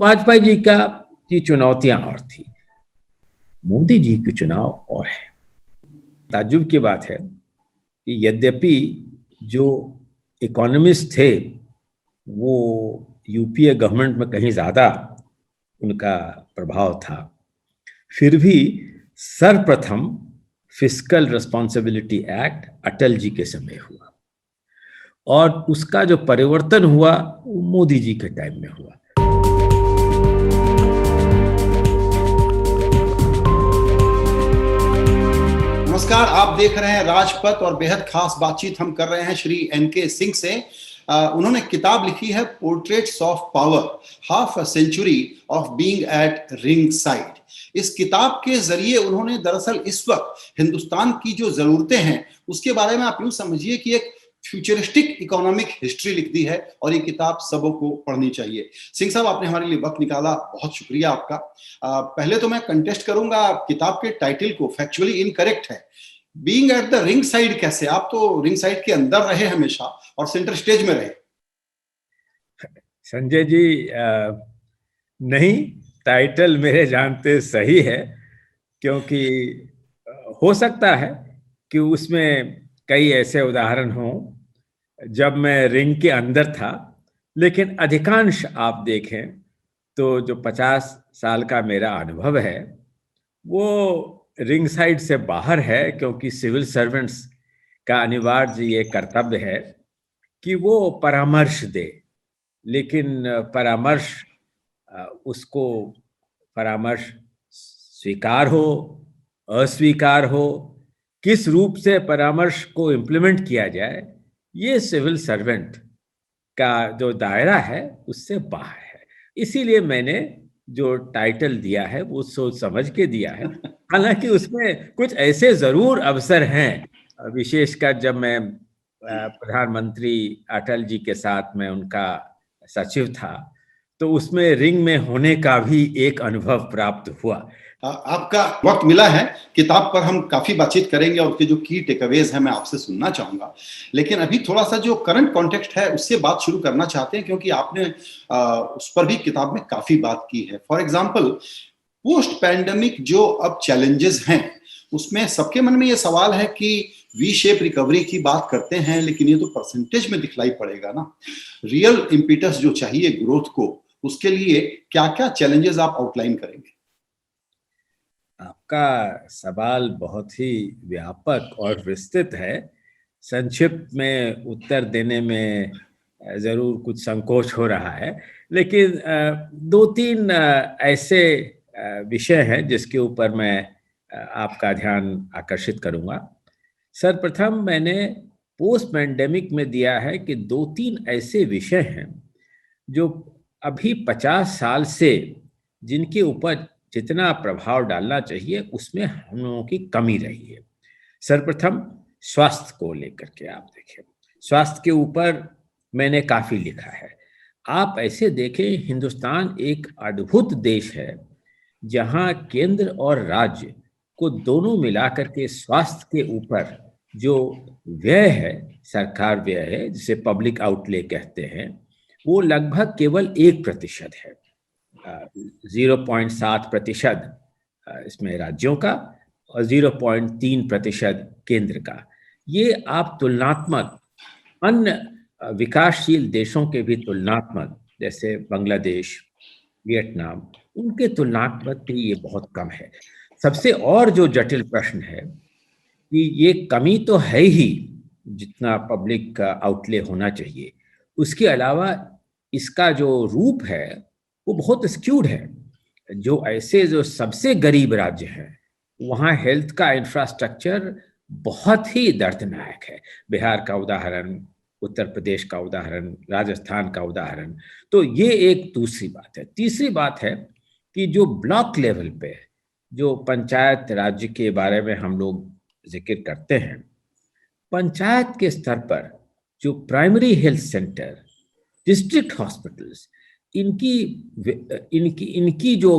वाजपेयी जी की चुनौतियां और थी, मोदी जी की चुनाव और है। ताज्जुब की बात है कि यद्यपि जो इकोनॉमिस्ट थे वो यूपीए गवर्नमेंट में कहीं ज्यादा उनका प्रभाव था, फिर भी सर्वप्रथम fiscal responsibility act Atal ji के समय हुआ और उसका जो परिवर्तन हुआ वो मोदी जी के टाइम में हुआ। नमस्कार, आप देख रहे हैं राजपथ और बेहद खास बातचीत हम कर रहे हैं श्री एनके सिंह से। उन्होंने किताब लिखी है portraits of power, half a century of being at ringside. इस किताब के जरिए उन्होंने दरअसल इस वक्त हिंदुस्तान की जो जरूरतें हैं उसके बारे में आप यूं समझिए कि एक फ्यूचरिस्टिक इकोनॉमिक हिस्ट्री लिख दी है और ये किताब सबों को पढ़नी चाहिए। सिंह साहब, आपने हमारे लिए वक्त निकाला, बहुत शुक्रिया आपका। पहले तो मैं कंटेस्ट करूंगा, किताब के टाइटल को फैक्चुअली इनकरेक्ट है। Being at the ring side कैसे? आप तो रिंग साइड के अंदर रहे हमेशा और सेंटर स्टेज में रहे। संजय जी, नहीं, टाइटल मेरे जानते सही है, क्योंकि हो सकता है कि उसमें कई ऐसे उदाहरण हों जब मैं रिंग के अंदर था, लेकिन अधिकांश आप देखें तो जो 50 साल का मेरा अनुभव है वो रिंग साइड से बाहर है, क्योंकि सिविल सर्वेंट्स का अनिवार्य ये कर्तव्य है कि वो परामर्श दे, लेकिन उसको परामर्श स्वीकार हो अस्वीकार हो, किस रूप से परामर्श को इम्प्लीमेंट किया जाए, ये सिविल सर्वेंट का जो दायरा है उससे बाहर है। इसीलिए मैंने जो टाइटल दिया है वो सोच समझ के दिया है। हालांकि उसमें कुछ ऐसे जरूर अवसर हैं, विशेषकर जब मैं प्रधानमंत्री अटल जी के साथ में उनका सचिव था, तो उसमें रिंग में होने का भी एक अनुभव प्राप्त हुआ। आपका वक्त मिला है, किताब पर हम काफी बातचीत करेंगे और उसके जो की टेकअवेज हैं मैं आपसे सुनना चाहूंगा, लेकिन अभी थोड़ा सा जो करंट कॉन्टेक्स्ट है उससे बात शुरू करना चाहते हैं, क्योंकि आपने उस पर भी किताब में काफी बात की है। फॉर एग्जाम्पल, पोस्ट पैंडेमिक जो अब चैलेंजेस हैं उसमें सबके मन में ये सवाल है कि वी शेप रिकवरी की बात करते हैं, लेकिन ये तो परसेंटेज में दिखलाई पड़ेगा ना। रियल इम्पीटस जो चाहिए ग्रोथ को, उसके लिए क्या क्या चैलेंजेस आप आउटलाइन करेंगे? आपका सवाल बहुत ही व्यापक और विस्तृत है। संक्षिप्त में उत्तर देने में जरूर कुछ संकोच हो रहा है, लेकिन दो तीन ऐसे विषय हैं जिसके ऊपर मैं आपका ध्यान आकर्षित करूंगा। सर्वप्रथम मैंने पोस्ट पैंडेमिक में दिया है कि दो तीन ऐसे विषय हैं जो अभी 50 साल से जिनके ऊपर जितना प्रभाव डालना चाहिए उसमें हम लोगों की कमी रही है। सर्वप्रथम स्वास्थ्य को लेकर के आप देखें, स्वास्थ्य के ऊपर मैंने काफी लिखा है। आप ऐसे देखें, हिंदुस्तान एक अद्भुत देश है जहां केंद्र और राज्य को दोनों मिलाकर के स्वास्थ्य के ऊपर जो व्यय है, सरकार व्यय है, जिसे पब्लिक आउटले कहते हैं, वो लगभग केवल 1% है। 0.7% इसमें राज्यों का और 0.3% केंद्र का। ये आप तुलनात्मक अन्य विकासशील देशों के भी तुलनात्मक, जैसे बांग्लादेश, वियतनाम, उनके तुलनात्मक भी ये बहुत कम है। सबसे और जो जटिल प्रश्न है कि ये कमी तो है ही, जितना पब्लिक आउटले होना चाहिए, उसके अलावा इसका जो रूप है वो बहुत स्क्यूड है। जो सबसे गरीब राज्य हैं वहाँ हेल्थ का इंफ्रास्ट्रक्चर बहुत ही दर्दनाक है। बिहार का उदाहरण, उत्तर प्रदेश का उदाहरण, राजस्थान का उदाहरण। तो ये एक दूसरी बात है। तीसरी बात है कि जो ब्लॉक लेवल पे, जो पंचायत राज्य के बारे में हम लोग जिक्र करते हैं, पंचायत के स्तर पर जो primary health centre, district hospitals, इनकी इनकी इनकी जो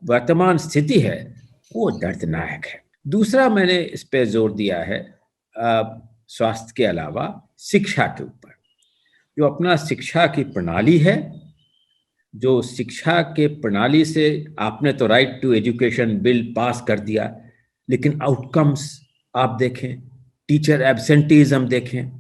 वर्तमान स्थिति है वो दर्दनाक है। दूसरा मैंने इस पे जोर दिया है स्वास्थ्य के अलावा शिक्षा के ऊपर। जो अपना शिक्षा की प्रणाली है जो शिक्षा के प्रणाली से आपने तो right to education bill pass कर दिया, लेकिन आउटकम्स आप देखें, टीचर एब्सेंटीज्म देखें,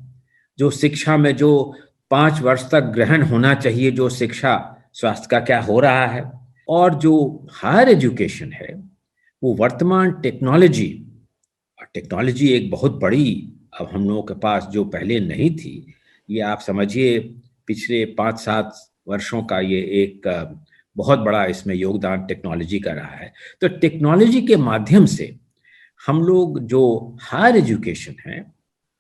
जो शिक्षा में जो 5 वर्ष तक ग्रहण होना चाहिए जो शिक्षा स्वास्थ्य का क्या हो रहा है, और जो हायर एजुकेशन है वो वर्तमान टेक्नोलॉजी एक बहुत बड़ी अब हम लोगों के पास जो पहले नहीं थी, ये आप समझिए पिछले 5-7 वर्षों का ये एक बहुत बड़ा इसमें योगदान टेक्नोलॉजी का रहा है। तो टेक्नोलॉजी के माध्यम से हम लोग जो हायर एजुकेशन है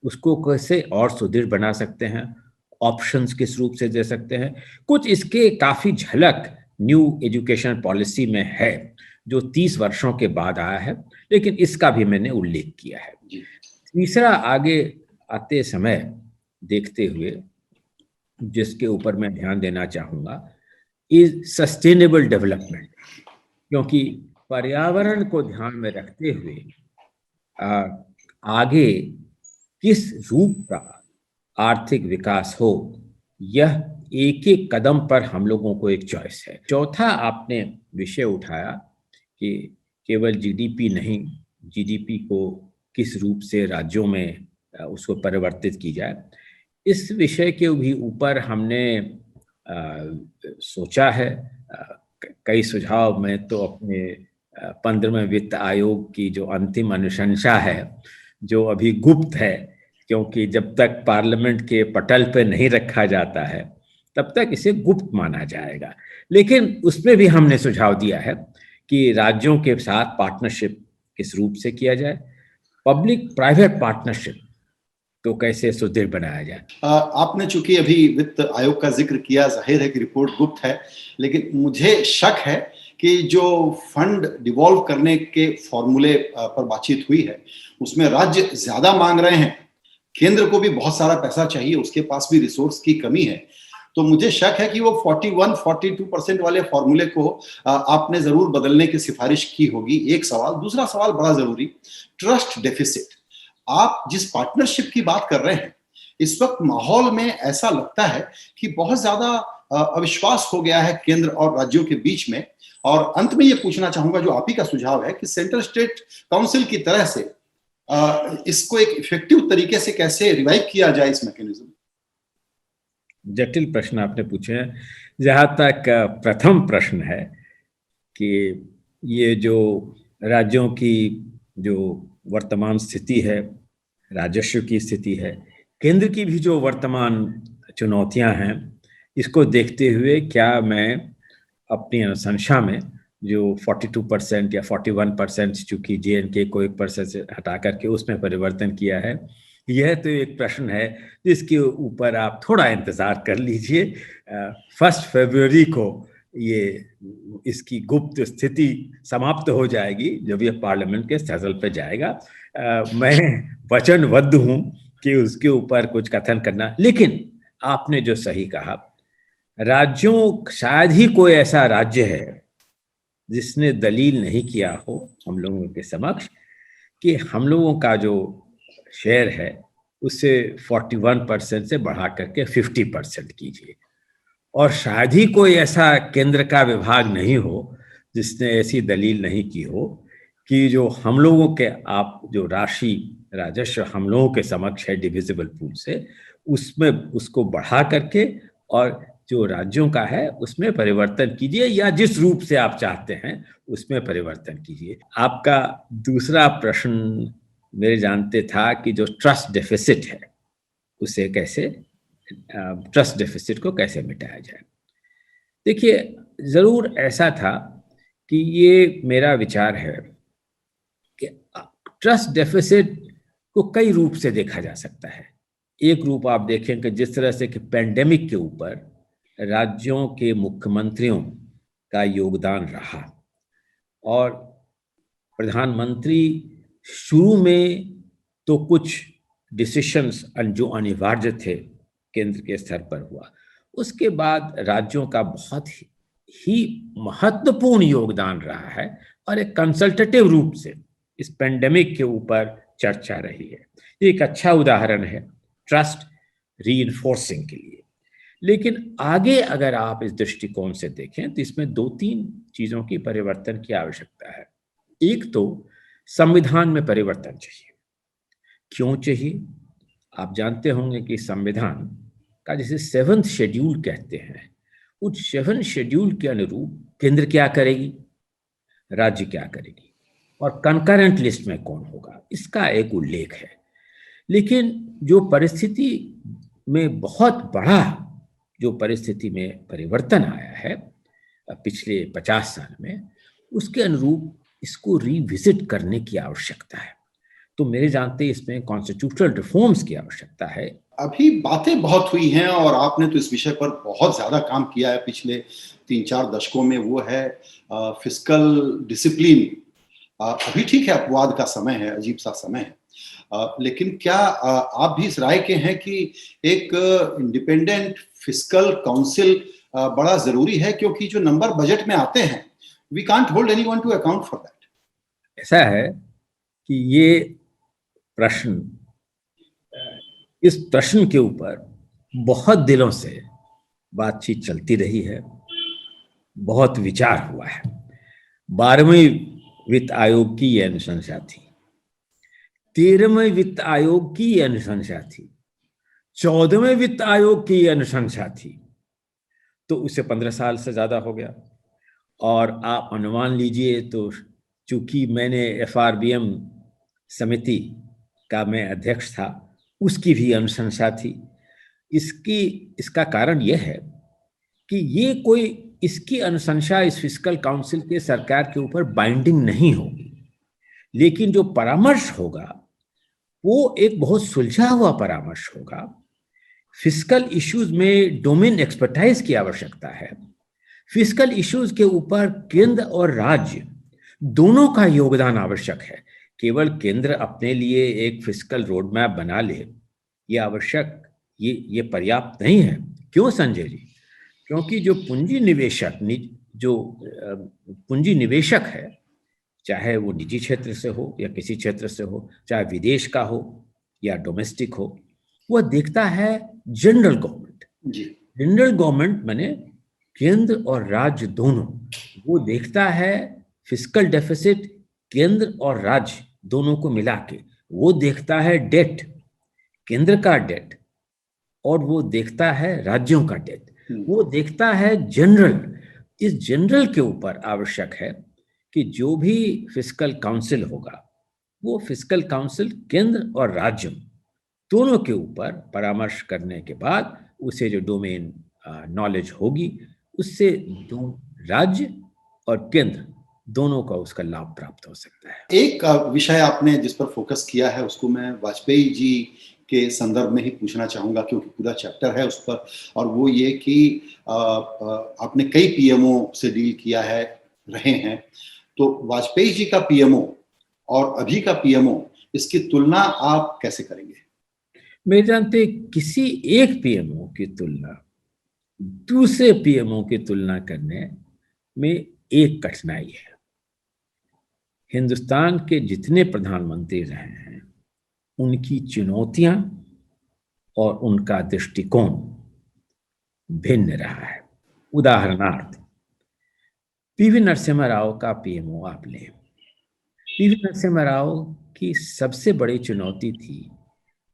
उसको कैसे और सुदृढ़ बना सकते हैं, ऑप्शंस किस रूप से दे सकते हैं, कुछ इसके काफी झलक न्यू एजुकेशन पॉलिसी में है जो 30 वर्षों के बाद आया है, लेकिन इसका भी मैंने उल्लेख किया है। तीसरा आगे आते समय देखते हुए जिसके ऊपर मैं ध्यान देना चाहूँगा इज सस्टेनेबल डेवलपमेंट, क्योंकि पर्यावरण को ध्यान में रखते हुए आगे किस रूप का आर्थिक विकास हो, यह एक एक कदम पर हम लोगों को एक चॉइस है। चौथा आपने विषय उठाया कि केवल जीडीपी नहीं, जीडीपी को किस रूप से राज्यों में उसको परिवर्तित की जाए, इस विषय के भी ऊपर हमने सोचा है। कई सुझाव में तो अपने 15वें वित्त आयोग की जो अंतिम अनुशंसा है जो अभी गुप्त है, क्योंकि जब तक पार्लियामेंट के पटल पे नहीं रखा जाता है तब तक इसे गुप्त माना जाएगा, लेकिन उसमें भी हमने सुझाव दिया है कि राज्यों के साथ पार्टनरशिप किस रूप से किया जाए, पब्लिक प्राइवेट पार्टनरशिप तो कैसे सुदृढ़ बनाया जाए। आपने चूंकि अभी वित्त आयोग का जिक्र किया, जाहिर है कि रिपोर्ट गुप्त है, लेकिन मुझे शक है कि जो फंड डिवॉल्व करने के फॉर्मूले पर बातचीत हुई है उसमें राज्य ज्यादा मांग रहे हैं, केंद्र को भी बहुत सारा पैसा चाहिए, उसके पास भी रिसोर्स की कमी है। तो मुझे शक है कि वो 41-42% वाले फॉर्मूले को आपने जरूर बदलने की सिफारिश की होगी। एक सवाल, दूसरा सवाल बड़ा जरूरी, ट्रस्ट डेफिसिट। आप जिस पार्टनरशिप की बात कर रहे हैं, इस वक्त माहौल में ऐसा लगता है कि बहुत ज्यादा अविश्वास हो गया है केंद्र और राज्यों के बीच में। और अंत में ये पूछना चाहूंगा, जो आप ही का सुझाव है कि सेंट्रल स्टेट काउंसिल की तरह से इसको एक इफेक्टिव तरीके से कैसे रिवाइव किया जाए इस मैकेनिज्म। जटिल प्रश्न आपने पूछे हैं। जहां तक प्रथम प्रश्न है कि ये जो राज्यों की जो वर्तमान स्थिति है, राजस्व की स्थिति है, केंद्र की भी जो वर्तमान चुनौतियां हैं, इसको देखते हुए क्या मैं अपनी अनुशंसा में जो 42% या 41% चूंकि JNK को 1% से हटा करके उसमें परिवर्तन किया है, यह तो एक प्रश्न है जिसके ऊपर आप थोड़ा इंतजार कर लीजिए। 1 फरवरी को ये इसकी गुप्त स्थिति समाप्त हो जाएगी जब यह पार्लियामेंट के सदन पर जाएगा। मैं वचनबद्ध हूं कि उसके ऊपर कुछ कथन करना, लेकिन आपने जो सही कहा, राज्यों शायद ही कोई ऐसा राज्य है जिसने दलील नहीं किया हो हम लोगों के समक्ष कि हम लोगों का जो शेयर है उसे 41% से बढ़ा करके 50% कीजिए, और शायद ही कोई ऐसा केंद्र का विभाग नहीं हो जिसने ऐसी दलील नहीं की हो कि जो हम लोगों के आप जो राशि राजस्व हम लोगों के समक्ष है डिविजिबल पूल से, उसमें उसको बढ़ा करके और जो राज्यों का है उसमें परिवर्तन कीजिए, या जिस रूप से आप चाहते हैं उसमें परिवर्तन कीजिए। आपका दूसरा प्रश्न मेरे जानते था कि जो ट्रस्ट डेफिसिट है उसे कैसे, ट्रस्ट डेफिसिट को कैसे मिटाया जाए। देखिए, जरूर ऐसा था कि ये मेरा विचार है कि ट्रस्ट डेफिसिट को कई रूप से देखा जा सकता है। एक रूप आप देखें कि जिस तरह से कि पेंडेमिक के ऊपर राज्यों के मुख्यमंत्रियों का योगदान रहा, और प्रधानमंत्री शुरू में तो कुछ डिसीशंस जो अनिवार्य थे केंद्र के स्तर पर हुआ, उसके बाद राज्यों का बहुत ही महत्वपूर्ण योगदान रहा है, और एक कंसल्टेटिव रूप से इस पेंडेमिक के ऊपर चर्चा रही है। एक अच्छा उदाहरण है ट्रस्ट रीइंफोर्सिंग के लिए। लेकिन आगे अगर आप इस दृष्टिकोण से देखें तो इसमें 2-3 चीजों की परिवर्तन की आवश्यकता है। एक तो संविधान में परिवर्तन चाहिए। क्यों चाहिए? आप जानते होंगे कि संविधान का जिसे 7th शेड्यूल कहते हैं, उस 7th शेड्यूल के अनुरूप केंद्र क्या करेगी, राज्य क्या करेगी और कंकरेंट लिस्ट में कौन होगा, इसका एक उल्लेख है। लेकिन जो परिस्थिति में बहुत बड़ा जो परिस्थिति में परिवर्तन आया है पिछले 50 साल में, उसके अनुरूप इसको रिविजिट करने की आवश्यकता है। तो मेरे जानते इसमें कॉन्स्टिट्यूशनल रिफॉर्म्स की आवश्यकता है। अभी बातें बहुत हुई हैं और आपने तो इस विषय पर बहुत ज्यादा काम किया है पिछले 3-4 दशकों में, वो है फिस्कल डिसिप्लिन। अभी ठीक है, अपवाद का समय है, अजीब सा समय है, लेकिन क्या आप भी इस राय के हैं कि एक इंडिपेंडेंट फिस्कल काउंसिल बड़ा जरूरी है, क्योंकि जो नंबर बजट में आते हैं, we can't hold anyone to account for that. ऐसा है कि ये प्रश्न, इस प्रश्न के ऊपर बहुत दिनों से बातचीत चलती रही है, बहुत विचार हुआ है। 12वें वित्त आयोग की यह अनुशंसा थी, 13वें वित्त आयोग की यह अनुशंसा थी, 14वें वित्त आयोग की यह अनुशंसा थी। तो उसे 15 साल से ज्यादा हो गया। और आप अनुमान लीजिए, तो चूंकि मैंने FRBM समिति का मैं अध्यक्ष था, उसकी भी अनुशंसा थी। इसका कारण यह है कि ये कोई, इसकी अनुशंसा इस फिस्कल काउंसिल के सरकार के ऊपर बाइंडिंग नहीं होगी, लेकिन जो परामर्श होगा वो एक बहुत सुलझा हुआ परामर्श होगा। फिस्कल इश्यूज में डोमेन एक्सपर्टाइज की आवश्यकता है। फिस्कल इश्यूज के ऊपर केंद्र और राज्य दोनों का योगदान आवश्यक है। केवल केंद्र अपने लिए एक फिस्कल रोड मैप बना ले, ये आवश्यक, ये पर्याप्त नहीं है। क्यों संजय जी? क्योंकि जो पूंजी निवेशक है, चाहे वो निजी क्षेत्र से हो या किसी क्षेत्र से हो, चाहे विदेश का हो या डोमेस्टिक हो, वह देखता है जनरल गवर्नमेंट। जनरल गवर्नमेंट माने केंद्र और राज्य दोनों। वो देखता है फिस्कल डेफिसिट केंद्र और राज्य दोनों को मिला के। वो देखता है डेट, केंद्र का डेट, और वो देखता है राज्यों का डेट। वो देखता है जनरल। इस जनरल के ऊपर आवश्यक है कि जो भी फिस्कल काउंसिल होगा, वो फिस्कल काउंसिल केंद्र और राज्य दोनों के ऊपर परामर्श करने के बाद उसे जो डोमेन नॉलेज होगी, उससे राज्य और केंद्र दोनों का उसका लाभ प्राप्त हो सकता है। एक विषय आपने जिस पर फोकस किया है, उसको मैं वाजपेयी जी के संदर्भ में ही पूछना चाहूंगा, क्योंकि पूरा चैप्टर है उस पर, और वो ये कि आपने कई पीएमओ से डील किया है, रहे हैं, तो वाजपेयी जी का पीएमओ और अभी का पीएमओ, इसकी तुलना आप कैसे करेंगे? मेरे जानते किसी एक पीएमओ की तुलना दूसरे पीएमओ की तुलना करने में एक कठिनाई है। हिंदुस्तान के जितने प्रधानमंत्री रहे हैं, उनकी चुनौतियां और उनका दृष्टिकोण भिन्न रहा है। उदाहरणार्थ, पीवी नरसिम्हा राव का पीएमओ आप लें। पीवी नरसिम्हा राव की सबसे बड़ी चुनौती थी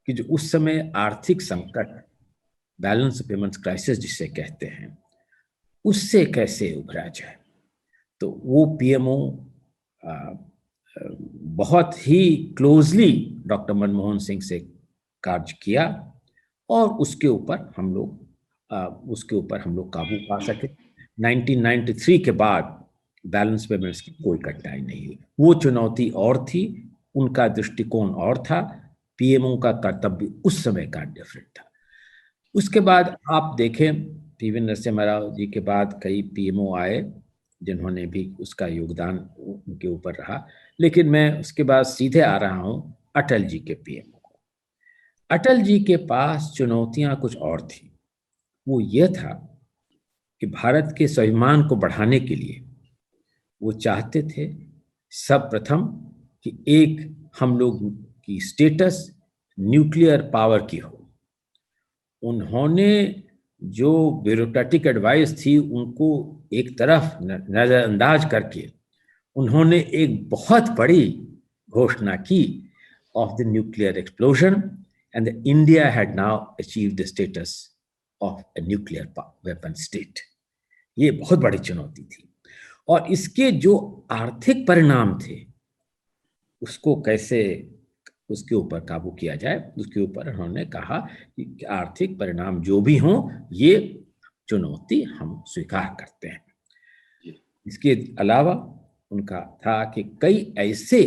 कि जो उस समय आर्थिक संकट, बैलेंस ऑफ पेमेंट्स क्राइसिस जिसे कहते हैं, उससे कैसे उभरा जाए। तो वो पीएमओ बहुत ही क्लोजली डॉक्टर मनमोहन सिंह से कार्य किया और उसके ऊपर हम लोग काबू पा सके। 1993 के बाद बैलेंस पेमेंट्स की कोई कठिनाई नहीं हुई। वो चुनौती और थी, उनका दृष्टिकोण और था, पीएमओ का कर्तव्य उस समय का डिफरेंट था। उसके बाद आप देखें, पीवी नरसिम्हा राव जी के बाद कई पीएमओ आए जिन्होंने भी उसका योगदान उनके ऊपर रहा। लेकिन मैं उसके बाद सीधे आ रहा हूं अटल जी के पीएमओ को। अटल जी के पास चुनौतियां कुछ और थी। वो ये था कि भारत के स्वाभिमान को बढ़ाने के लिए वो चाहते थे सर्वप्रथम कि एक हम लोग की स्टेटस न्यूक्लियर पावर की हो। उन्होंने जो ब्यूरोक्रेटिक एडवाइस थी उनको एक तरफ नजरअंदाज करके उन्होंने एक बहुत बड़ी घोषणा की of the nuclear explosion, and India had now achieved the status of a nuclear weapon state. ये बहुत बड़ी चुनौती थी, और इसके जो आर्थिक परिणाम थे उसको कैसे उसके ऊपर काबू किया जाए, उसके ऊपर उन्होंने कहा कि आर्थिक परिणाम जो भी हों, ये चुनौती हम स्वीकार करते हैं। इसके अलावा उनका था कि कई ऐसे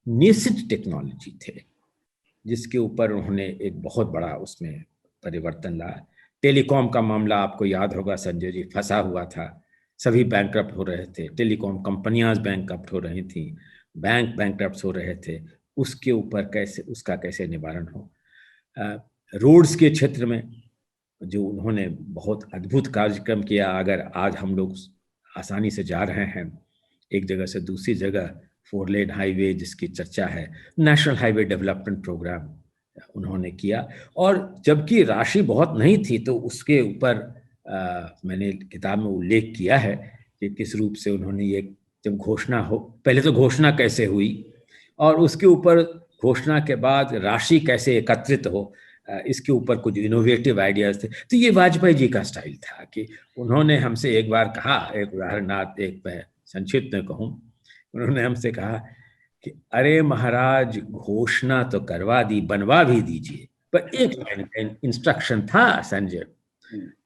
नेसेंट टेक्नोलॉजी थे जिसके ऊपर उन्होंने एक बहुत बड़ा उसमें परिवर्तन लाया। टेलीकॉम का मामला आपको याद होगा संजय जी, फंसा हुआ था, सभी बैंकरप्ट हो रहे थे, टेलीकॉम कंपनियां बैंकरप्ट हो रही थी, बैंक बैंकरप्ट हो रहे थे, उसके ऊपर कैसे उसका कैसे निवारण हो। रोड्स के क्षेत्र में जो उन्होंने बहुत अद्भुत कार्यक्रम किया, अगर आज हम लोग आसानी से जा रहे हैं एक जगह से दूसरी जगह, 4 लेन हाईवे जिसकी चर्चा है, नेशनल हाईवे डेवलपमेंट प्रोग्राम उन्होंने किया, और जबकि राशि बहुत नहीं थी तो उसके ऊपर मैंने किताब में उल्लेख किया है कि किस रूप से उन्होंने ये जब घोषणा हो, पहले तो घोषणा कैसे हुई और उसके ऊपर घोषणा के बाद राशि कैसे एकत्रित हो, इसके ऊपर कुछ इनोवेटिव आइडियाज थे। तो ये वाजपेयी जी का स्टाइल था कि उन्होंने हमसे एक बार कहा, एक उदाहरणार्थ एक मैं संक्षिप्त में कहूँ, उन्होंने हमसे कहा कि अरे महाराज, घोषणा तो करवा दी, बनवा भी दीजिए। पर एक लाइन इंस्ट्रक्शन था संजय,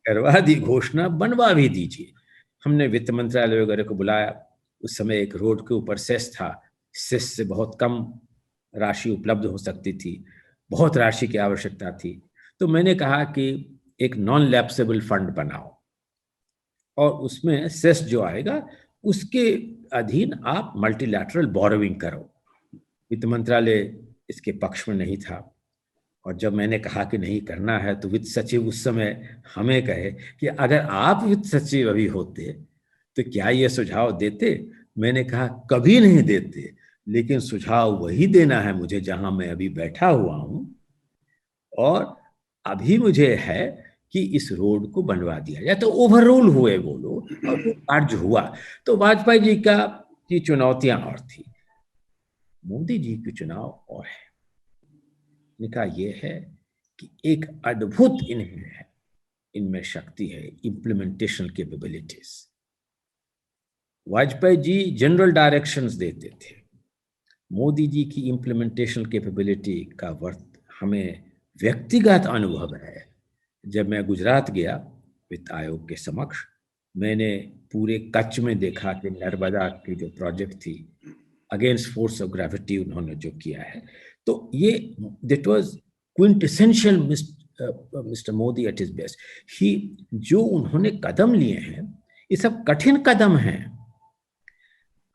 करवा दी घोषणा, बनवा भी दीजिए। हमने वित्त मंत्रालय वगैरह को बुलाया, उस समय एक रोड के ऊपर सेस था, सेस से बहुत कम राशि उपलब्ध हो सकती थी, बहुत राशि की आवश्यकता थी। तो मैंने कहा कि एक नॉन लैप्सेबल फंड बनाओ और उसमें सेस जो आएगा उसके अधीन आप मल्टीलैटरल बोरोविंग करो। वित्त मंत्रालय इसके पक्ष में नहीं था, और जब मैंने कहा कि नहीं करना है तो वित्त सचिव उस समय हमें कहे कि अगर आप वित्त सचिव अभी होते तो क्या ये सुझाव देते। मैंने कहा कभी नहीं देते, लेकिन सुझाव वही देना है मुझे जहां मैं अभी बैठा हुआ हूं, और अभी मुझे है कि इस रोड को बनवा दिया जाए। तो ओवरऑल हुए वो लोग और वो कार्य हुआ। तो वाजपेयी जी की चुनौतियां और थी, मोदी जी की चुनाव और है। निका ये है कि एक अद्भुत इनमें शक्ति है, implementation capabilities. Vajpayee ji general directions देते थे, मोदी जी की इम्प्लीमेंटेशन कैपेबिलिटी का हमें व्यक्तिगत अनुभव है। जब मैं गुजरात गया वित्त आयोग के समक्ष, मैंने पूरे कच्छ में देखा कि नर्मदा की जो प्रोजेक्ट थी, अगेंस्ट फोर्स ऑफ ग्रेविटी उन्होंने जो किया है, तो ये that was quintessential mister Modi at his best. ही जो उन्होंने कदम लिए हैं ये सब कठिन कदम हैं।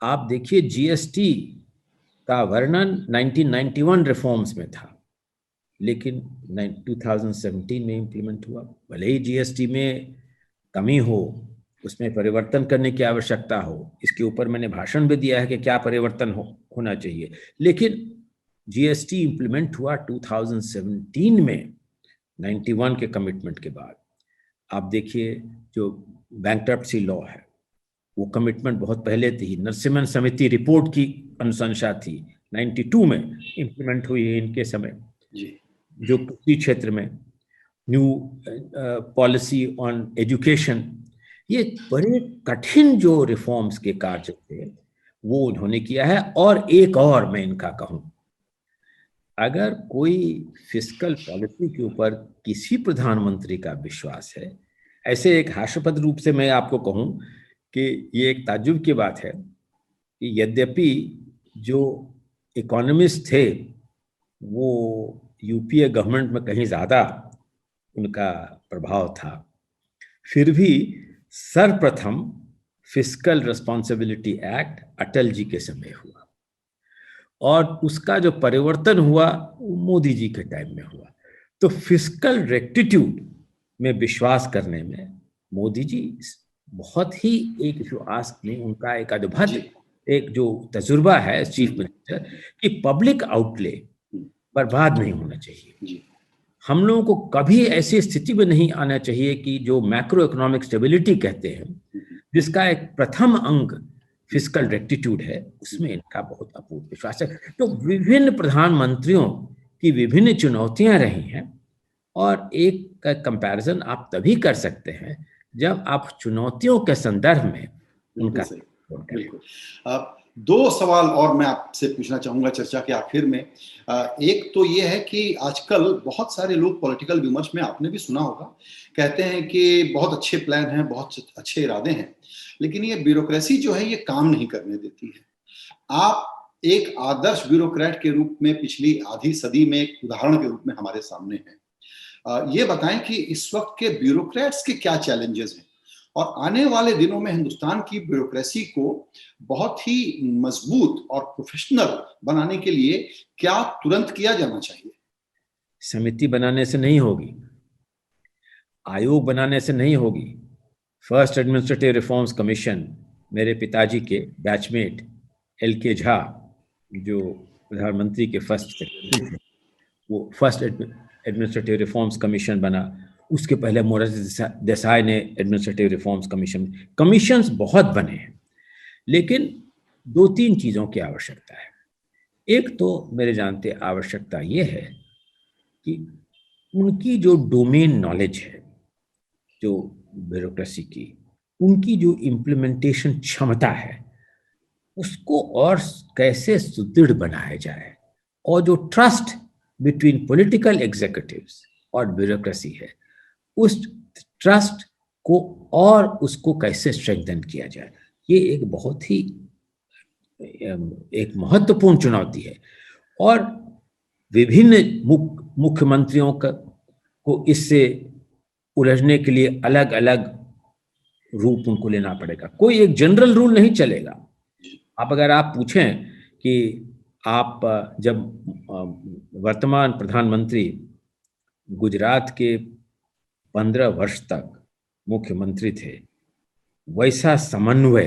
आप देखिए जीएसटी का वर्णन 1991 रिफॉर्म्स में था, लेकिन 2017 में इंप्लीमेंट हुआ। भले ही जीएसटी में कमी हो, उसमें परिवर्तन करने की आवश्यकता हो, इसके ऊपर मैंने भाषण भी दिया है कि क्या परिवर्तन होना चाहिए, लेकिन जीएसटी इंप्लीमेंट हुआ 2017 में 91 के कमिटमेंट के बाद। आप देखिए जो बैंकरप्सी लॉ है वो कमिटमेंट बहुत पहले थी, नरसिम्हन समिति रिपोर्ट की अनुशंसा थी, 92 में इंप्लीमेंट हुई है इनके समय जी। जो कृषि क्षेत्र में न्यू पॉलिसी ऑन एजुकेशन, ये बड़े कठिन जो रिफॉर्म्स के कार्य थे वो उन्होंने किया है। और एक और मैं इनका कहूं, अगर कोई फिस्कल पॉलिसी के ऊपर किसी प्रधानमंत्री का विश्वास है, ऐसे एक हास्यास्पद रूप से मैं आपको कहूं कि ये एक ताज्जुब की बात है कि यद्यपि जो इकोनॉमिस्ट थे वो यूपीए गवर्नमेंट में कहीं ज्यादा उनका प्रभाव था, फिर भी सर्वप्रथम fiscal responsibility act Atal ji के समय हुआ और उसका जो परिवर्तन हुआ वो मोदी जी के टाइम में हुआ। तो फिस्कल रेक्टिट्यूड में विश्वास करने में मोदी जी बहुत ही एक जो आस्क में उनका एक अद्भुत एक जो तजुर्बा है चीफ मिनिस्टर कि पब्लिक आउटले बर्बाद नहीं होना चाहिए। हम लोगों को कभी ऐसी स्थिति में नहीं आना चाहिए कि जो मैक्रो इकोनॉमिक स्टेबिलिटी कहते हैं, जिसका एक प्रथम अंग फिस्कल रेक्टिट्यूड है, उसमें इनका बहुत अपूर्व विश्वास है। तो विभिन्न प्रधानमंत्रियों की विभिन्न चुनौतियां रही हैं, और एक कंपैरिजन आप तभी कर सकते हैं जब आप चुनौतियों के संदर्भ में उनका बिल्कुल। दो सवाल और मैं आपसे पूछना चाहूंगा चर्चा के आखिर में। एक तो ये है कि आजकल बहुत सारे लोग पॉलिटिकल विमर्श में, आपने भी सुना होगा, कहते हैं कि बहुत अच्छे प्लान हैं, बहुत अच्छे इरादे हैं, लेकिन ये ब्यूरोक्रेसी जो है ये काम नहीं करने देती है। आप एक आदर्श ब्यूरोक्रेट के रूप में पिछली आधी सदी में एक उदाहरण के रूप में हमारे सामने हैं। ये बताएं कि इस वक्त के ब्यूरोक्रेट्स के क्या चैलेंजेस हैं और आने वाले दिनों में हिंदुस्तान की ब्यूरोक्रेसी को बहुत ही मजबूत और प्रोफेशनल बनाने के लिए क्या तुरंत किया जाना चाहिए? समिति बनाने से नहीं होगी, आयोग बनाने से नहीं होगी। फर्स्ट एडमिनिस्ट्रेटिव रिफॉर्म्स कमीशन, मेरे पिताजी के बैचमेट LK झा, जो प्रधानमंत्री के फर्स्ट सेक्रेटरी थे, वो फर्स्ट एडमिनिस्ट्रेटिव रिफॉर्म्स कमीशन बना। उसके पहले मोरारजी देसाई ने एडमिनिस्ट्रेटिव रिफॉर्म्स कमीशंस बहुत बने हैं, लेकिन 2-3 चीज़ों की आवश्यकता है। एक तो मेरे जानते आवश्यकता ये है कि उनकी जो डोमेन नॉलेज है, जो ब्यूरोक्रेसी की, उनकी जो इम्प्लीमेंटेशन क्षमता है, उसको और कैसे सुदृढ़ बनाया जाए, और जो ट्रस्ट बिटवीन पॉलिटिकल एग्जीक्यूटिव्स और ब्यूरोक्रेसी है, उस ट्रस्ट को और उसको कैसे स्ट्रेंथन किया जाए, ये एक बहुत ही एक महत्वपूर्ण चुनौती है। और विभिन्न मुख्यमंत्रियों को इससे उलझने के लिए अलग अलग रूप उनको लेना पड़ेगा। कोई एक जनरल रूल नहीं चलेगा। अगर आप पूछें कि आप जब वर्तमान प्रधानमंत्री गुजरात के 15 वर्ष तक मुख्यमंत्री थे, वैसा समन्वय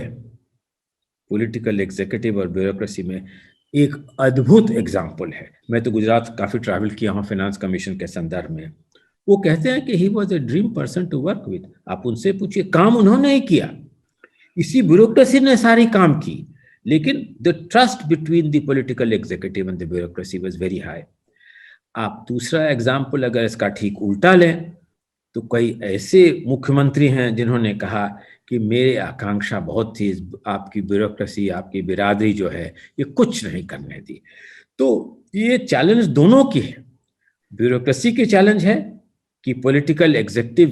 पॉलिटिकल एग्जीक्यूटिव और ब्यूरोक्रेसी में एक अद्भुत एग्जाम्पल है। मैं तो गुजरात काफ़ी ट्रैवल किया हूँ फाइनेंस कमीशन के संदर्भ में। वो कहते हैं कि he was a dream person to work with. आप उनसे पूछिए, काम उन्होंने ही किया, इसी ब्यूरोक्रेसी ने सारी काम की, लेकिन the trust between the political executive and the bureaucracy was very high. आप दूसरा एग्जाम्पल अगर इसका ठीक उल्टा लें, तो कई ऐसे मुख्यमंत्री हैं जिन्होंने कहा कि मेरी आकांक्षा बहुत थी, आपकी ब्यूरोक्रेसी, आपकी बिरादरी जो है ये कुछ नहीं करने दी। तो ये चैलेंज दोनों की है। ब्यूरोक्रेसी की चैलेंज है कि पॉलिटिकल एग्जीक्यूटिव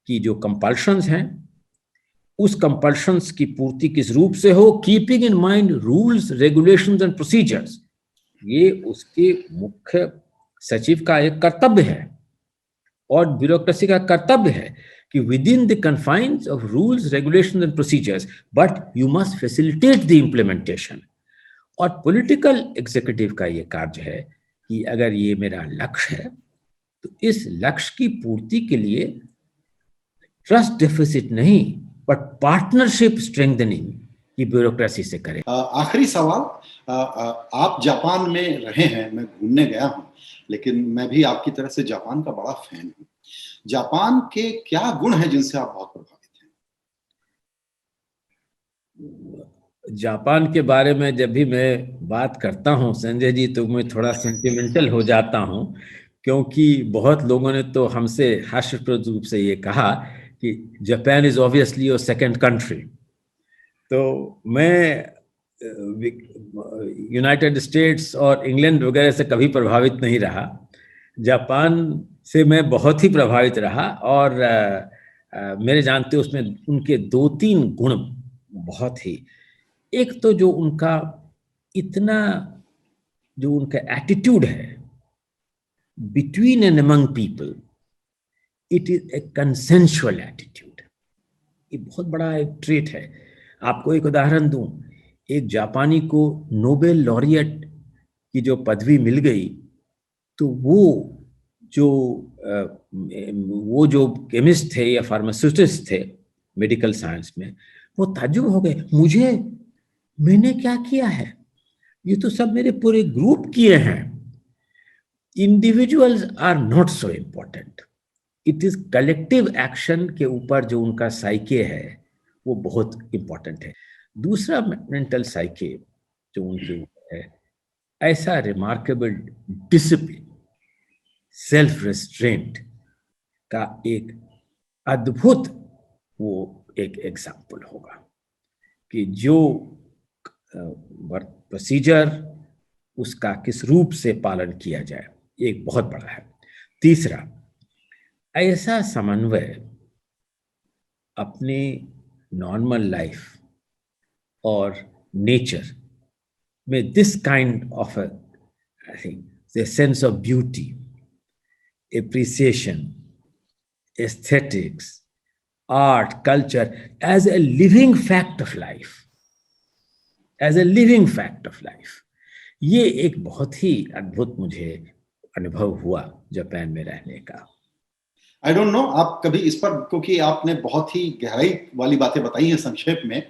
की जो कंपल्शंस हैं, उस कंपल्शंस की पूर्ति किस रूप से हो, keeping in mind rules, regulations and procedures. ये उसके मुख्य सचिव का एक कर्तव्य है, और ब्यूरोक्रेसी का कर्तव्य है कि with in the confines of rules, regulations and procedures, but you must facilitate the implementation. और पॉलिटिकल एग्जीक्यूटिव का ये कार्य है कि अगर ये मेरा लक्ष्य है, तो इस लक्ष्य की पूर्ति के लिए ट्रस्ट डेफिसिट नहीं, बट पार्टनरशिप स्ट्रेंथनिंग की ब्यूरोक्रेसी से करें। आखिरी सवाल, आप जापान में रहे हैं, मैं घूमने गया हूं, लेकिन मैं भी आपकी तरह से जापान का बड़ा फैन हूं। जापान के क्या गुण हैं जिनसे आप बहुत प्रभावित हैं? जापान के बारे में जब भी मैं बात करता हूं संजय जी, तो मैं थोड़ा सेंटिमेंटल हो जाता हूं, क्योंकि बहुत लोगों ने तो हमसे हास्यास्पद रूप से ये कहा कि Japan is obviously your second country. तो मैं यूनाइटेड स्टेट्स और इंग्लैंड वगैरह से कभी प्रभावित नहीं रहा। जापान से मैं बहुत ही प्रभावित रहा, और मेरे जानते उसमें उनके 2-3 गुण बहुत ही, एक तो जो उनका इतना जो उनका एटीट्यूड है between and among people, it is a consensual attitude. ये बहुत बड़ा एक ट्रेट है। आपको एक उदाहरण दूं, एक जापानी को नोबेल लॉरिएट की जो पदवी मिल गई, तो वो जो केमिस्ट थे या फार्मास्यूटिस्ट थे मेडिकल साइंस में, वो ताज्जुब हो गए, मैंने क्या किया है, ये तो सब मेरे पूरे ग्रुप किए हैं। Individuals are not so important, it is collective action के ऊपर जो उनका साइके है वो बहुत इंपॉर्टेंट है। दूसरा मेंटल साइके जो उनके ऊपर है, ऐसा रिमार्केबल डिसिप्लिन, सेल्फ रेस्ट्रेंट का एक अद्भुत वो एक एग्जाम्पल होगा कि जो प्रोसीजर उसका किस रूप से पालन किया जाए, एक बहुत बड़ा है। तीसरा, ऐसा समन्वय अपने नॉर्मल लाइफ और नेचर में, this kind of I think the sense of beauty, appreciation, aesthetics, art, culture as a living fact of life, as a living fact of life, ये एक बहुत ही अद्भुत मुझे अनुभव हुआ जापान में रहने का। आई डोंट नो आप कभी इस पर, क्योंकि आपने बहुत ही गहराई वाली बातें बताई हैं संक्षेप में,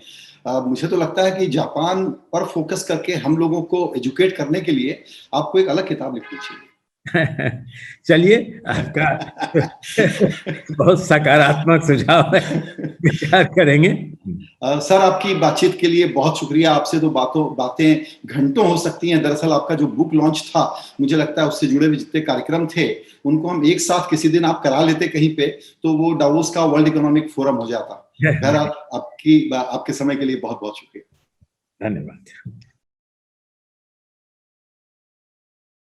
मुझे तो लगता है कि जापान पर फोकस करके हम लोगों को एजुकेट करने के लिए आपको एक अलग किताब लिखनी चाहिए। चलिए, आपका बहुत सकारात्मक सुझाव है, विचार करेंगे। सर, आपकी बातचीत के लिए बहुत शुक्रिया। आपसे तो बातें घंटों हो सकती हैं। दरअसल आपका जो बुक लॉन्च था, मुझे लगता है उससे जुड़े हुए जितने कार्यक्रम थे उनको हम एक साथ किसी दिन आप करा लेते कहीं पे, तो वो डावोस का वर्ल्ड इकोनॉमिक फोरम हो जाता। आपके समय के लिए बहुत बहुत शुक्रिया। धन्यवाद।